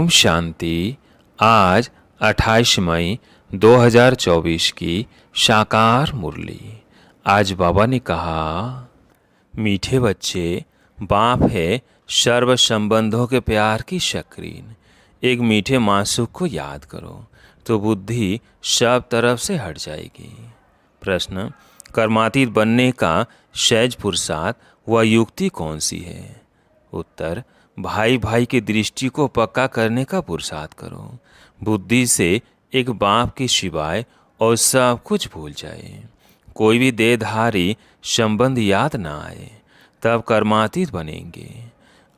ओम शांति। आज 28 मई 2024 की साकार मुरली। आज बाबा ने कहा, मीठे बच्चे, बाप है सर्व संबंधों के प्यार की शक्रीन। एक मीठे मासूक को याद करो तो बुद्धि सब तरफ से हट जाएगी। प्रश्न, कर्मातीत बनने का सहज पुरुषार्थ व युक्ति कौन सी है? उत्तर, भाई भाई की दृष्टि को पक्का करने का पुरुषार्थ करो। बुद्धि से एक बाप के सिवाय और सब कुछ भूल जाए। कोई भी देहधारी संबंध याद ना आए, तब कर्मातीत बनेंगे।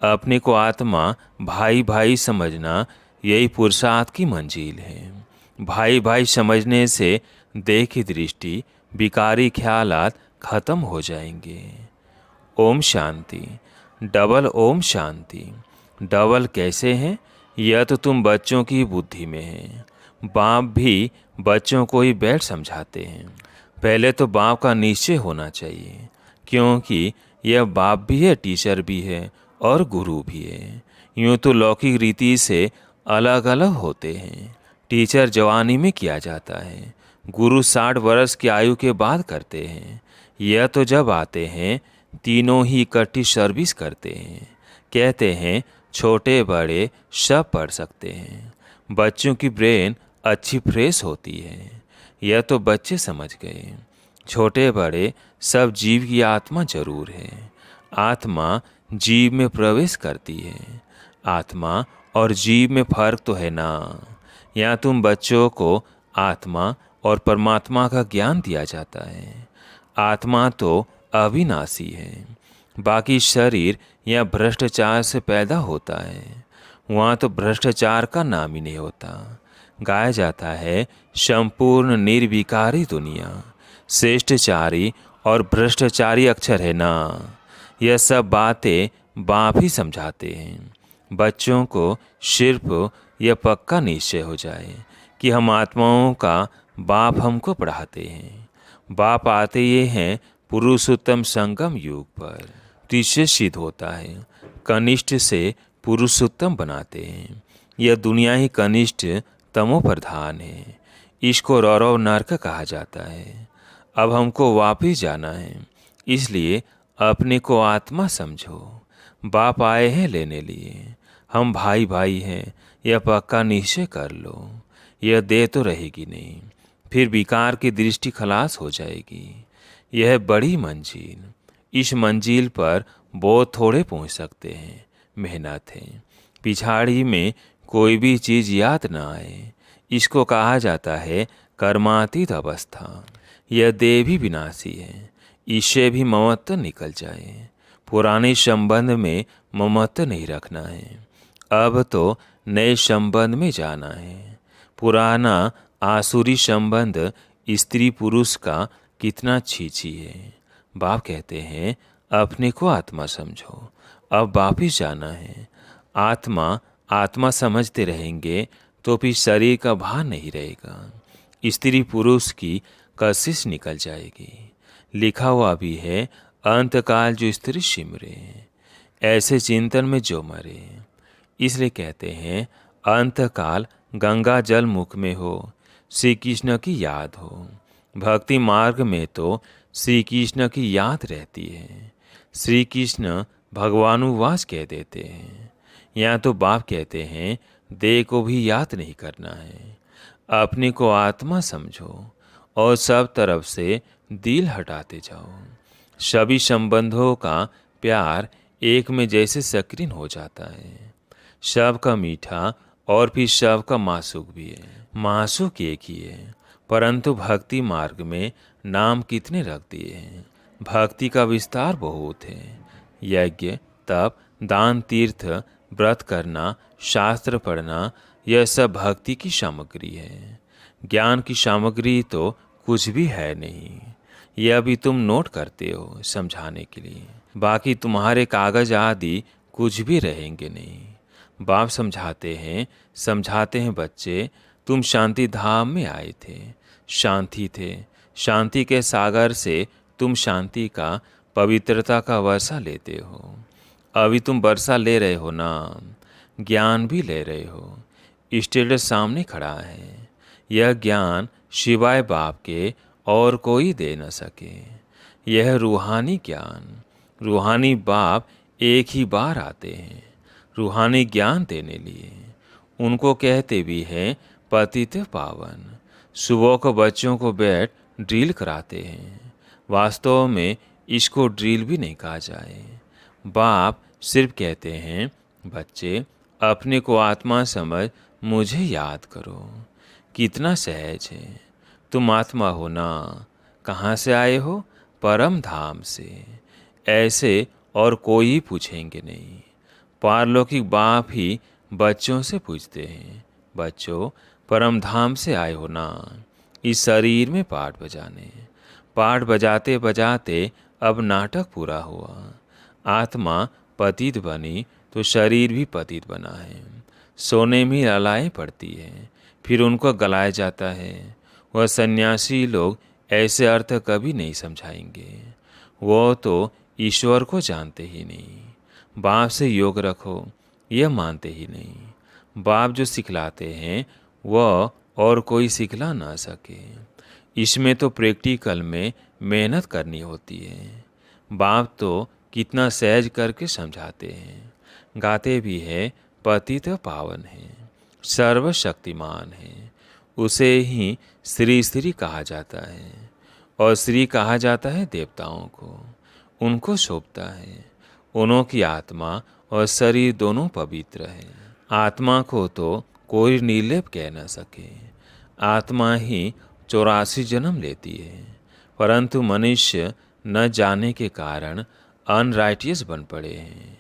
अपने को आत्मा भाई भाई समझना, यही पुरुषार्थ की मंजिल है। भाई भाई समझने से देह की दृष्टि, विकारी ख्यालात खत्म हो जाएंगे। ओम शांति। डबल ओम शांति। डबल कैसे हैं? यह तो तुम बच्चों की बुद्धि में है। बाप भी बच्चों को ही बैठ समझाते हैं। पहले तो बाप का निश्चय होना चाहिए, क्योंकि यह बाप भी है, टीचर भी है और गुरु भी है। यूँ तो लौकिक रीति से अलग अलग होते हैं। टीचर जवानी में किया जाता है, गुरु 60 वर्ष की आयु के बाद करते हैं। यह तो जब आते हैं तीनों ही इकट्ठी सर्विस करते हैं। कहते हैं छोटे बड़े सब पढ़ सकते हैं। बच्चों की ब्रेन अच्छी फ्रेश होती है। यह तो बच्चे समझ गए। छोटे बड़े सब जीव की आत्मा जरूर है। आत्मा जीव में प्रवेश करती है। आत्मा और जीव में फर्क तो है ना। यहाँ तुम बच्चों को आत्मा और परमात्मा का ज्ञान दिया जाता है। आत्मा तो अविनाशी है। बाकी शरीर या भ्रष्टाचार से पैदा होता है, वहाँ तो भ्रष्टाचार का नाम ही नहीं होता। गाया जाता है संपूर्ण निर्विकारी दुनिया, श्रेष्ठचारी और भ्रष्टाचारी अक्षर है ना। यह सब बातें बाप ही समझाते हैं। बच्चों को सिर्फ यह पक्का निश्चय हो जाए कि हम आत्माओं का बाप हमको पढ़ाते हैं। बाप आते ये हैं पुरुषोत्तम संगम युग पर। तीसरे सिद्ध होता है, कनिष्ठ से पुरुषोत्तम बनाते हैं। यह दुनिया ही कनिष्ठ तमो प्रधान है। इसको रौरव नरक कहा जाता है। अब हमको वापिस जाना है, इसलिए अपने को आत्मा समझो। बाप आए हैं लेने लिए। हम भाई भाई हैं, यह पक्का निश्चय कर लो। यह देह तो रहेगी नहीं, फिर विकार की दृष्टि खलास हो जाएगी। यह बड़ी मंजिल। इस मंजिल पर बहुत थोड़े पहुंच सकते हैं। मेहनत है। पिछाड़ी में कोई भी चीज़ याद ना आए, इसको कहा जाता है कर्मातीत अवस्था। यह देह भी विनाशी है, इससे भी ममत्व निकल जाए। पुराने संबंध में ममत्व नहीं रखना है। अब तो नए संबंध में जाना है। पुराना आसुरी संबंध स्त्री पुरुष का कितना छीछी है। बाप कहते हैं अपने को आत्मा समझो। अब वापिस जाना है। आत्मा आत्मा समझते रहेंगे तो फिर शरीर का भार नहीं रहेगा। स्त्री पुरुष की कशिश निकल जाएगी। लिखा हुआ भी है, अंतकाल जो स्त्री सिमरे, ऐसे चिंतन में जो मरे। इसलिए कहते हैं अंतकाल गंगा जल मुख में हो, श्री कृष्ण की याद हो। भक्ति मार्ग में तो श्री कृष्ण की याद रहती है। श्री कृष्ण भगवानुवास कह देते हैं। यहाँ तो बाप कहते हैं देह को भी याद नहीं करना है। अपने को आत्मा समझो और सब तरफ से दिल हटाते जाओ। सभी संबंधों का प्यार एक में जैसे सक्रिय हो जाता है। सब का मीठा और फिर सब का मासूक भी है। मासूक एक ही है, परंतु भक्ति मार्ग में नाम कितने रख दिए हैं। भक्ति का विस्तार बहुत है। यज्ञ, तप, दान, तीर्थ, व्रत करना, शास्त्र पढ़ना, यह सब भक्ति की सामग्री है। ज्ञान की सामग्री तो कुछ भी है नहीं। यह भी तुम नोट करते हो समझाने के लिए। बाकी तुम्हारे कागज आदि कुछ भी रहेंगे नहीं। बाप समझाते हैं बच्चे, तुम शांति धाम में आए थे, शांति थे। शांति के सागर से तुम शांति का, पवित्रता का वर्षा लेते हो। अभी तुम वर्षा ले रहे हो ना। ज्ञान भी ले रहे हो। स्टेटस सामने खड़ा है। यह ज्ञान शिवाय बाप के और कोई दे न सके। यह रूहानी ज्ञान, रूहानी बाप एक ही बार आते हैं रूहानी ज्ञान देने लिए। उनको कहते भी हैं पतित पावन। सुबह को बच्चों को बैठ ड्रिल कराते हैं। वास्तव में इसको ड्रिल भी नहीं कहा जाए। बाप सिर्फ कहते हैं बच्चे अपने को आत्मा समझ मुझे याद करो। कितना सहज है। तुम आत्मा हो ना। कहाँ से आए हो? परम धाम से। ऐसे और कोई पूछेंगे नहीं। पारलौकिक बाप ही बच्चों से पूछते हैं बच्चों परम धाम से आए हो ना। इस शरीर में पाठ बजाने। पाठ बजाते बजाते अब नाटक पूरा हुआ। आत्मा पतित बनी तो शरीर भी पतित बना है। सोने में अलाएं पड़ती है, फिर उनको गलाया जाता है। वह सन्यासी लोग ऐसे अर्थ कभी नहीं समझाएंगे। वो तो ईश्वर को जानते ही नहीं। बाप से योग रखो यह मानते ही नहीं। बाप जो सिखलाते हैं वह और कोई सिखला ना सके। इसमें तो प्रैक्टिकल में मेहनत करनी होती है। बाप तो कितना सहज करके समझाते हैं। गाते भी है पतित पावन है, सर्वशक्तिमान है। उसे ही श्री श्री कहा जाता है। और श्री कहा जाता है देवताओं को। उनको शोभता है। उन्हों की आत्मा और शरीर दोनों पवित्र है। आत्मा को तो कोई निर्लेप कह न सके। आत्मा ही 84 जन्म लेती है। परंतु मनुष्य न जाने के कारण अनराइटियस बन पड़े हैं।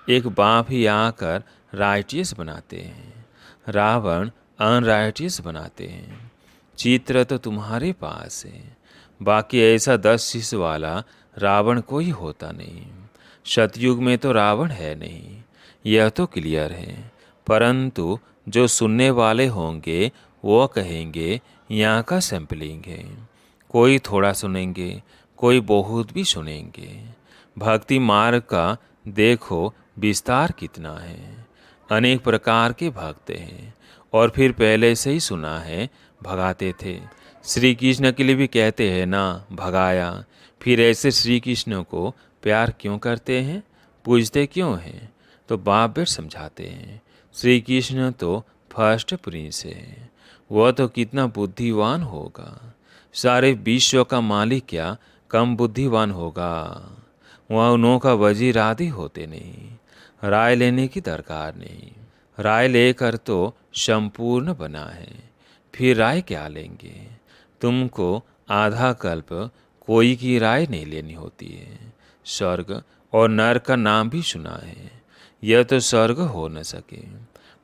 एक बाप ही आकर राइटियस बनाते हैं। रावण अनराइटियस बनाते हैं। चित्र तो तुम्हारे पास है। बाकी ऐसा 10 शिष्य वाला रावण कोई होता नहीं। सतयुग में तो रावण है नहीं, यह तो क्लियर है। परंतु जो सुनने वाले होंगे वो कहेंगे यहाँ का सैम्पलिंग है। कोई थोड़ा सुनेंगे, कोई बहुत भी सुनेंगे। भक्ति मार्ग का देखो विस्तार कितना है। अनेक प्रकार के भक्त हैं और फिर पहले से ही सुना है भगाते थे। श्री कृष्ण के लिए भी कहते हैं ना भगाया। फिर ऐसे श्री कृष्ण को प्यार क्यों करते हैं, पूजते क्यों हैं? तो बाप बेट समझाते हैं श्री कृष्ण तो फर्स्ट प्रिंस है। वह तो कितना बुद्धिवान होगा। सारे विश्व का मालिक क्या कम बुद्धिवान होगा। वह उन्हों का वजीर आदि होते नहीं। राय लेने की दरकार नहीं। राय लेकर तो संपूर्ण बना है। फिर राय क्या लेंगे? तुमको आधा कल्प कोई की राय नहीं लेनी होती है। स्वर्ग और नरक का नाम भी सुना है। यह तो स्वर्ग हो न सके।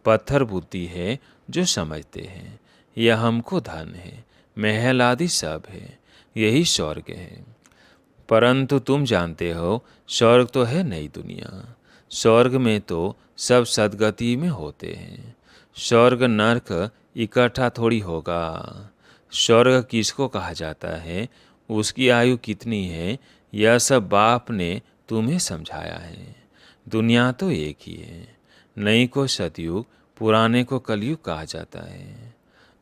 पत्थर बुद्धि है जो समझते हैं यह हमको धन है, महल आदि सब है, यही स्वर्ग है। परंतु तुम जानते हो स्वर्ग तो है नई दुनिया। स्वर्ग में तो सब सदगति में होते हैं। स्वर्ग नरक इकट्ठा थोड़ी होगा। स्वर्ग किसको कहा जाता है, उसकी आयु कितनी है, यह सब बाप ने तुम्हें समझाया है। दुनिया तो एक ही है। नई को सतयुग, पुराने को कलयुग कहा जाता है।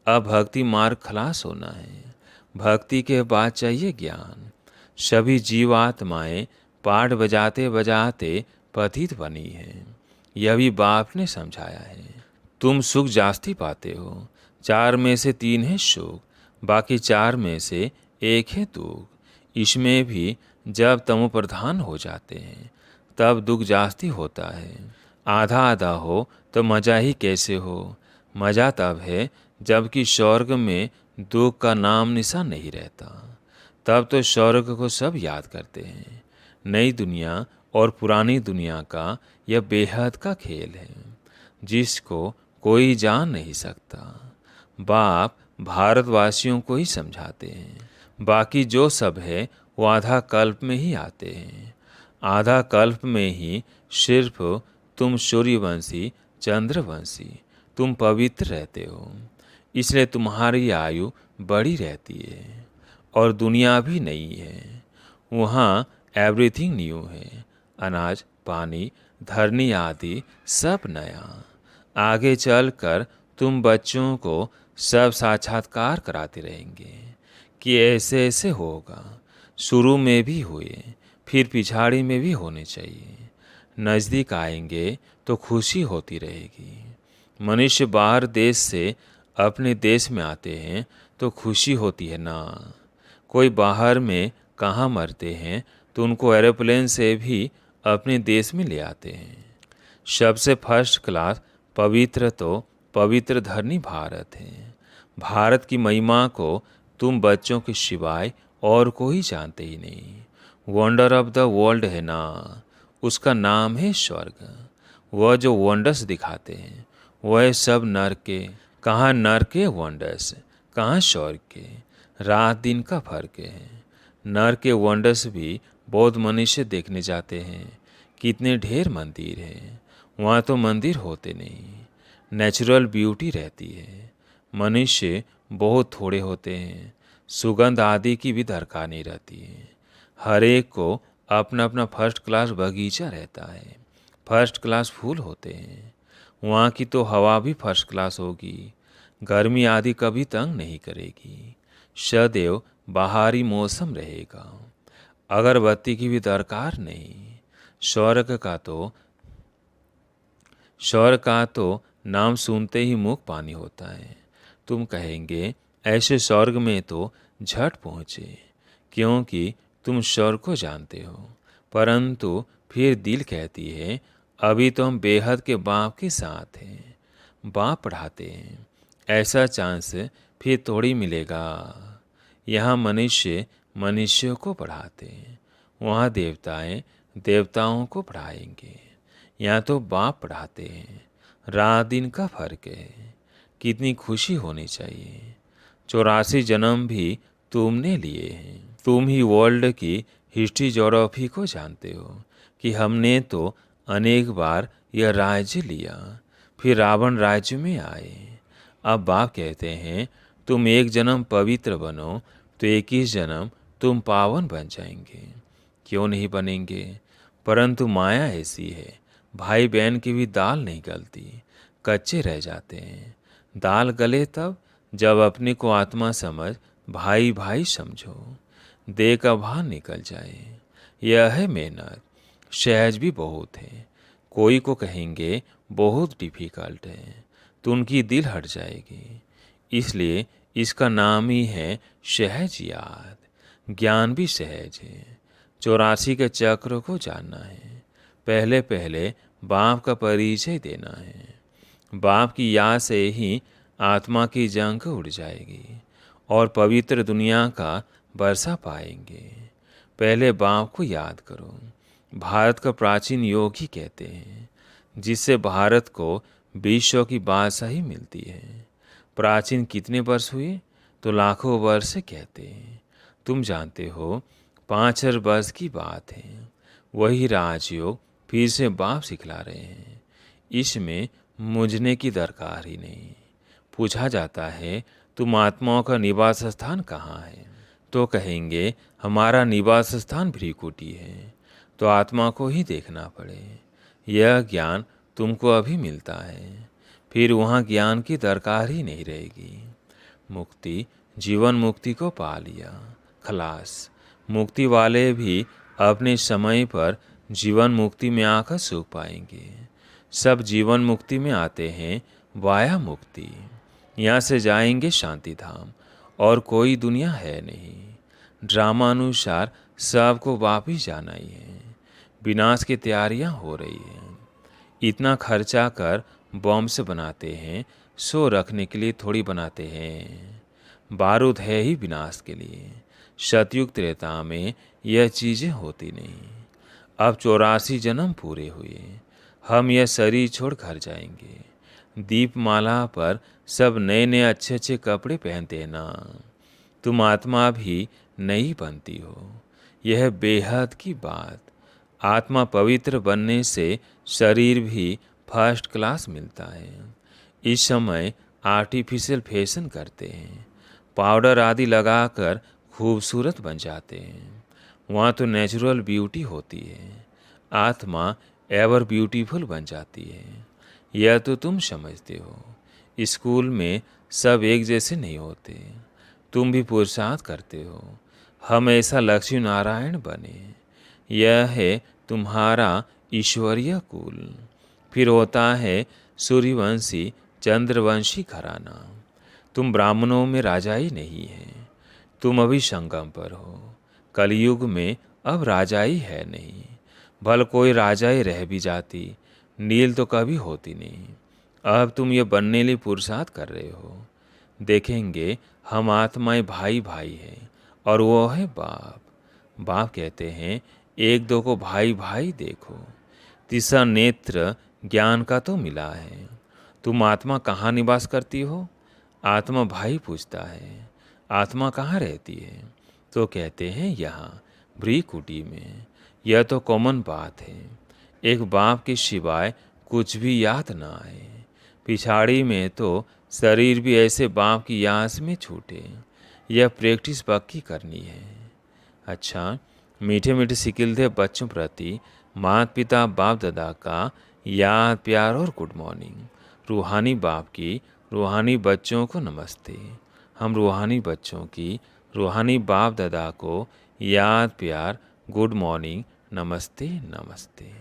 अब भक्ति मार्ग खलास होना है। भक्ति के बाद चाहिए ज्ञान। सभी जीवात्माएं पाठ बजाते बजाते पतित बनी हैं। यह भी बाप ने समझाया है। तुम सुख जास्ती पाते हो। 4 में से 3 है सुख, बाकी 4 में से 1 है दुख। इसमें भी जब तमो प्रधान हो जाते हैं तब दुख जास्ती होता है। आधा आधा हो तो मजा ही कैसे हो? मजा तब है जबकि स्वर्ग में दुख का नाम निशान नहीं रहता। तब तो स्वर्ग को सब याद करते हैं। नई दुनिया और पुरानी दुनिया का यह बेहद का खेल है जिसको कोई जान नहीं सकता। बाप भारतवासियों को ही समझाते हैं। बाकी जो सब है वो आधा कल्प में ही आते हैं। आधा कल्प में ही सिर्फ तुम सूर्यवंशी, चंद्रवंशी, तुम पवित्र रहते हो। इसलिए तुम्हारी आयु बड़ी रहती है। और दुनिया भी नई है। वहाँ एवरीथिंग न्यू है। अनाज, पानी, धरनी आदि सब नया। आगे चलकर तुम बच्चों को सब साक्षात्कार कराते रहेंगे कि ऐसे ऐसे होगा। शुरू में भी हुए, फिर पिछाड़ी में भी होने चाहिए। नज़दीक आएंगे तो खुशी होती रहेगी। मनुष्य बाहर देश से अपने देश में आते हैं तो खुशी होती है ना। कोई बाहर में कहाँ मरते हैं तो उनको एरोप्लेन से भी अपने देश में ले आते हैं। सबसे फर्स्ट क्लास पवित्र तो पवित्र धरनी भारत है। भारत की महिमा को तुम बच्चों के सिवाय और कोई जानते ही नहीं। वंडर ऑफ द वर्ल्ड है ना, उसका नाम है स्वर्ग। वह जो वंडर्स दिखाते हैं वह सब नर के। कहाँ नर के वंडर्स, कहाँ स्वर्ग के। रात दिन का फर्क है। नर के वंडर्स भी बहुत मनुष्य देखने जाते हैं। कितने ढेर मंदिर हैं, वहाँ तो मंदिर होते नहीं, नेचुरल ब्यूटी रहती है। मनुष्य बहुत थोड़े होते हैं, सुगंध आदि की भी दरकार नहीं रहती है। हर एक को अपना अपना फर्स्ट क्लास बगीचा रहता है, फर्स्ट क्लास फूल होते हैं। वहाँ की तो हवा भी फर्स्ट क्लास होगी, गर्मी आदि कभी तंग नहीं करेगी। सदैव बाहरी मौसम रहेगा, अगरबत्ती की भी दरकार नहीं। स्वर्ग का तो नाम सुनते ही मुख पानी होता है। तुम कहेंगे ऐसे स्वर्ग में तो झट पहुँचे, क्योंकि तुम स्वर्ग को जानते हो। परंतु फिर दिल कहती है अभी तो हम बेहद के बाप के साथ हैं। बाप पढ़ाते हैं, ऐसा चांस फिर थोड़ी मिलेगा। यहाँ मनुष्य मनुष्यों को पढ़ाते हैं, वहाँ देवताएं देवताओं को पढ़ाएंगे। यहाँ तो बाप पढ़ाते हैं, रात दिन का फर्क है। कितनी खुशी होनी चाहिए। 84 जन्म भी तुमने लिए हैं। तुम ही वर्ल्ड की हिस्ट्री ज्योग्राफी को जानते हो कि हमने तो अनेक बार यह राज्य लिया, फिर रावण राज्य में आए। अब बाप कहते हैं तुम एक जन्म पवित्र बनो तो 21 जन्म तुम पावन बन जाएंगे। क्यों नहीं बनेंगे? परंतु माया ऐसी है, भाई बहन की भी दाल नहीं गलती, कच्चे रह जाते हैं। दाल गले तब जब अपने को आत्मा समझ भाई भाई समझो, देह का भार निकल जाए। यह है मेहनत, सहज भी बहुत है। कोई को कहेंगे बहुत डिफिकल्ट है तो उनकी दिल हट जाएगी। इसलिए इसका नाम ही है सहज याद। ज्ञान भी सहज है। 84 के चक्र को जानना है। पहले पहले बाप का परिचय देना है। बाप की याद से ही आत्मा की जंग उड़ जाएगी और पवित्र दुनिया का बरसा पाएंगे। पहले बाप को याद करो। भारत का प्राचीन योग ही कहते हैं, जिससे भारत को विश्व की बादशाही मिलती है। प्राचीन कितने वर्ष हुए? तो लाखों वर्ष कहते हैं। तुम जानते हो 5,000 वर्ष की बात है। वही राजयोग फिर से बाप सिखला रहे हैं। इसमें मुझने की दरकार ही नहीं। पूछा जाता है तुम आत्माओं का निवास स्थान कहाँ है? तो कहेंगे हमारा निवास स्थान भ्रिकुटी है। तो आत्मा को ही देखना पड़े। यह ज्ञान तुमको अभी मिलता है, फिर वहाँ ज्ञान की दरकार ही नहीं रहेगी। मुक्ति, जीवन मुक्ति को पा लिया, खलास। मुक्ति वाले भी अपने समय पर जीवन मुक्ति में आकर सुख पाएंगे। सब जीवन मुक्ति में आते हैं वाया मुक्ति। यहाँ से जाएंगे शांति धाम और कोई दुनिया है नहीं। ड्रामा अनुसार सबको वापिस जाना ही है। विनाश की तैयारियां हो रही हैं। इतना खर्चा कर बॉम्ब बनाते हैं, सो रखने के लिए थोड़ी बनाते हैं। बारूद है ही विनाश के लिए। सतयुग त्रेता में यह चीज़ें होती नहीं। अब 84 जन्म पूरे हुए, हम यह शरीर छोड़ घर जाएंगे। दीपमाला पर सब नए नए अच्छे अच्छे कपड़े पहनते हैं ना। तुम आत्मा भी नई बनती हो। यह बेहद की बात। आत्मा पवित्र बनने से शरीर भी फर्स्ट क्लास मिलता है। इस समय आर्टिफिशियल फैशन करते हैं, पाउडर आदि लगाकर खूबसूरत बन जाते हैं। वहाँ तो नेचुरल ब्यूटी होती है। आत्मा एवर ब्यूटीफुल बन जाती है। यह तो तुम समझते हो। स्कूल में सब एक जैसे नहीं होते। तुम भी पुरुषार्थ करते हो, हम ऐसा लक्ष्मी नारायण बने। यह है तुम्हारा ईश्वरीय कुल। फिर होता है सूर्यवंशी चंद्रवंशी घराना। तुम ब्राह्मणों में राजा ही नहीं है। तुम अभी संगम पर हो। कलयुग में अब राजा ही है नहीं। भल कोई राजा ही रह भी जाती, नील तो कभी होती नहीं। अब तुम ये बनने लिए पुरुषार्थ कर रहे हो। देखेंगे हम आत्माएं भाई भाई हैं, और वो है बाप। बाप कहते हैं एक दो को भाई भाई देखो। तीसरा नेत्र ज्ञान का तो मिला है। तुम आत्मा कहाँ निवास करती हो? आत्मा भाई पूछता है, आत्मा कहाँ रहती है? तो कहते हैं यहाँ भ्रीकुटी में। यह तो कॉमन बात है। एक बाप के सिवाय कुछ भी याद ना आए। पिछाड़ी में तो शरीर भी ऐसे बाप की यास में छूटे। यह प्रैक्टिस पक्की करनी है। अच्छा, मीठे मीठे सिकिलते बच्चों प्रति माता पिता बाप दादा का याद प्यार और गुड मॉर्निंग। रूहानी बाप की रूहानी बच्चों को नमस्ते। हम रूहानी बच्चों की रूहानी बाप दादा को याद प्यार गुड मॉर्निंग नमस्ते नमस्ते।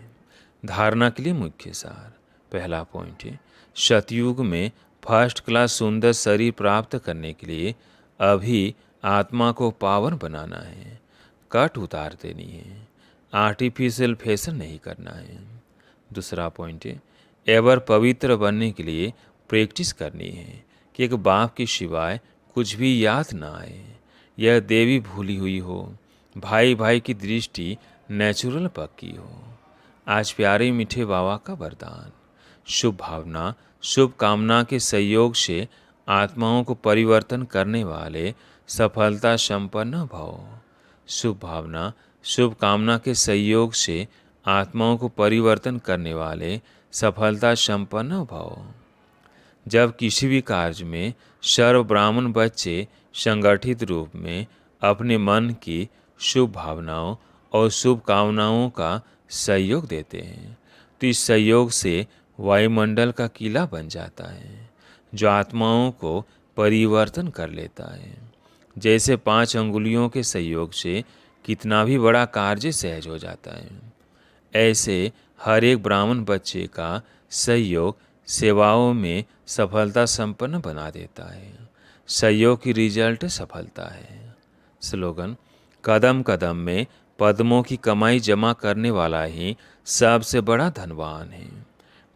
धारणा के लिए मुख्य सार। पहला पॉइंट है, सतयुग में फर्स्ट क्लास सुंदर शरीर प्राप्त करने के लिए अभी आत्मा को पावन बनाना है। कट उतार देनी है, आर्टिफिशियल फैशन नहीं करना है। दूसरा पॉइंट है, एवर पवित्र बनने के लिए प्रैक्टिस करनी है कि एक बाप के सिवाय कुछ भी याद ना आए। यह देवी भूली हुई हो, भाई भाई की दृष्टि नेचुरल पक्की हो। आज प्यारे मीठे बाबा का वरदान। शुभ भावना शुभ कामना के सहयोग से आत्माओं को परिवर्तन करने वाले सफलता संपन्न भव। शुभ भावना शुभ कामना के सहयोग से आत्माओं को परिवर्तन करने वाले सफलता संपन्न भव। जब किसी भी कार्य में सर्व ब्राह्मण बच्चे संगठित रूप में अपने मन की शुभ भावनाओं और शुभ कामनाओं का सहयोग देते हैं, तो इस सहयोग से वायुमंडल का किला बन जाता है, जो आत्माओं को परिवर्तन कर लेता है। जैसे 5 अंगुलियों के सहयोग से कितना भी बड़ा कार्य सहज हो जाता है, ऐसे हर एक ब्राह्मण बच्चे का सहयोग सेवाओं में सफलता संपन्न बना देता है। सहयोग की रिजल्ट सफलता है। स्लोगन, कदम कदम में पद्मों की कमाई जमा करने वाला ही सबसे बड़ा धनवान है।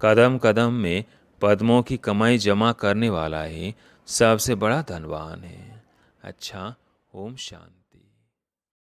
कदम कदम में पद्मों की कमाई जमा करने वाला ही सबसे बड़ा धनवान है। अच्छा, ओम शांति।